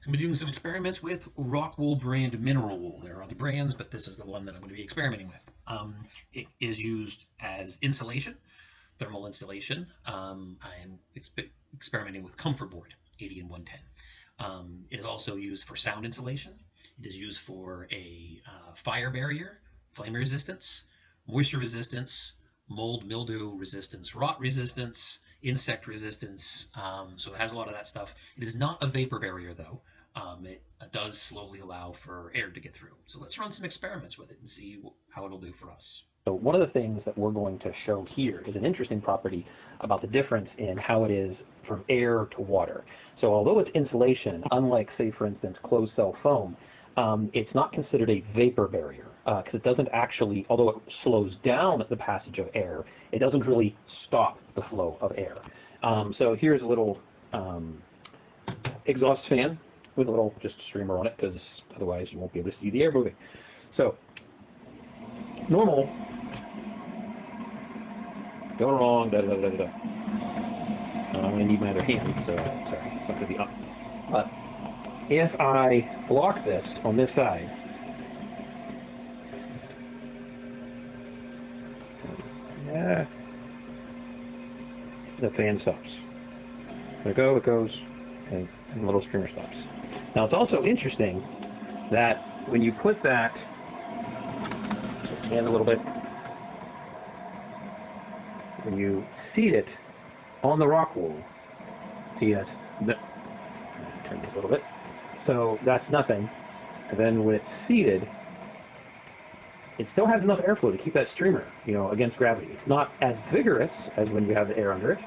I'm doing some experiments with Rockwool brand Mineralwool. There are other brands, but this is the one that I'm going to be experimenting with. It is used as insulation, thermal insulation. I am experimenting with Comfort Board 80 and 110. It is also used for sound insulation. It is used for a fire barrier, flame resistance, moisture resistance, mold, mildew resistance, rot resistance, insect resistance. So it has a lot of that stuff. It is not a vapor barrier, though. It does slowly allow for air to get through. So let's run some experiments with it and see how it'll do for us. So one of the things that we're going to show here is an interesting property about the difference in how it is from air to water. So although it's insulation, unlike, say, for instance, closed-cell foam, it's not considered a vapor barrier because it doesn't actually, although it slows down the passage of air, it doesn't really stop the flow of air. So here's a little exhaust fan with a little just streamer on it because otherwise you won't be able to see the air moving. So normal, going wrong, da da da da da. I'm going to need my other hand, so sorry, it's not going to be up. But if I block this on this side, yeah, the fan stops. There it goes, and the little streamer stops. Now it's also interesting that when you put that, and a little bit, when you seat it on the rock wool, see that? Turn this a little bit. So that's nothing. And then when it's seated, it still has enough airflow to keep that streamer, against gravity. It's not as vigorous as when you have the air under it,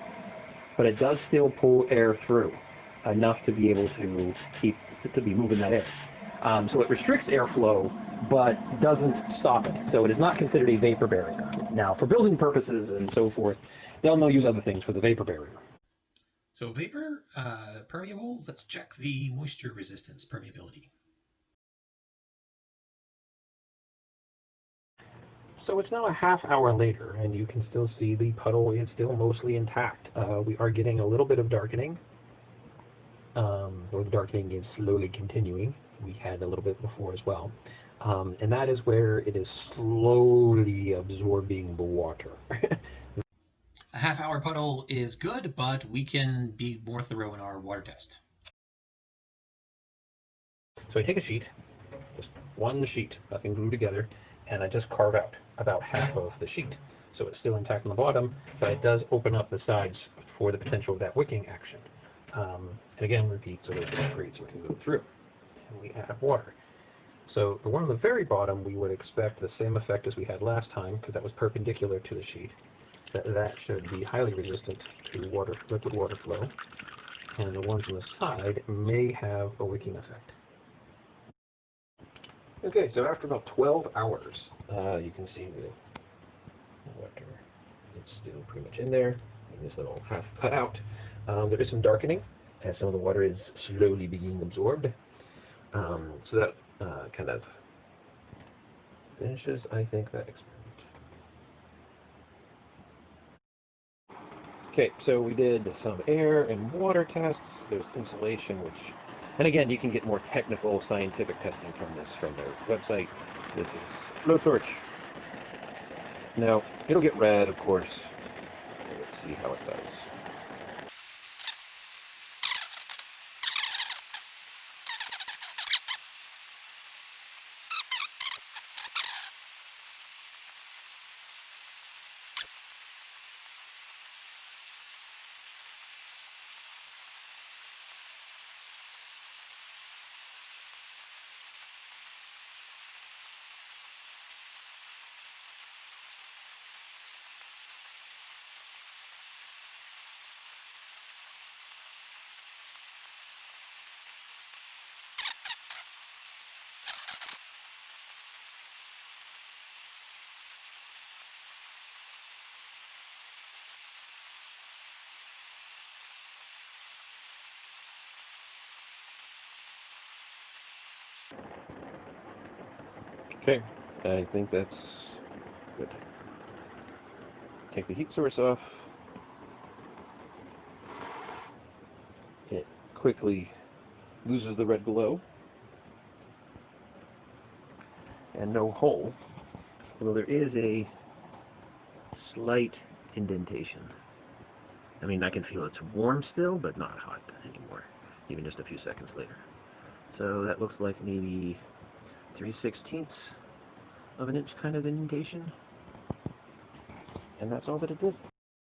but it does still pull air through enough to be able to be moving that air. So it restricts airflow, but doesn't stop it. So it is not considered a vapor barrier. Now, for building purposes and so forth, they'll use other things for the vapor barrier. So vapor, permeable, let's check the moisture resistance permeability. So it's now a half hour later, and you can still see the puddle is still mostly intact. We are getting a little bit of darkening. Or the darkening is slowly continuing. We had a little bit before as well. And that is where it is slowly absorbing the water. A half-hour puddle is good, but we can be more thorough in our water test. So I take a sheet, just one sheet, nothing glued together, and I just carve out about half of the sheet. So it's still intact on the bottom, but it does open up the sides for the potential of that wicking action. And again, repeat so that it's discrete so it can go through. And we add water. So the one on the very bottom, we would expect the same effect as we had last time, because that was perpendicular to the sheet. That should be highly resistant to liquid water flow. And the ones on the side may have a wicking effect. Okay, so after about 12 hours, you can see the water. It's still pretty much in there, in this little half cutout. There is some darkening, as some of the water is slowly being absorbed. So that kind of finishes, I think, that experiment. Okay, so we did some air and water tests. There's insulation, and again, you can get more technical scientific testing from their website. This is blowtorch. Now, it'll get red, of course. Let's see how it does. Okay, I think that's good. Take the heat source off. It quickly loses the red glow. And no hole, although there is a slight indentation. I mean, I can feel it's warm still, but not hot anymore, even just a few seconds later. So that looks like maybe 3/16 of an inch kind of indentation. And that's all that it did.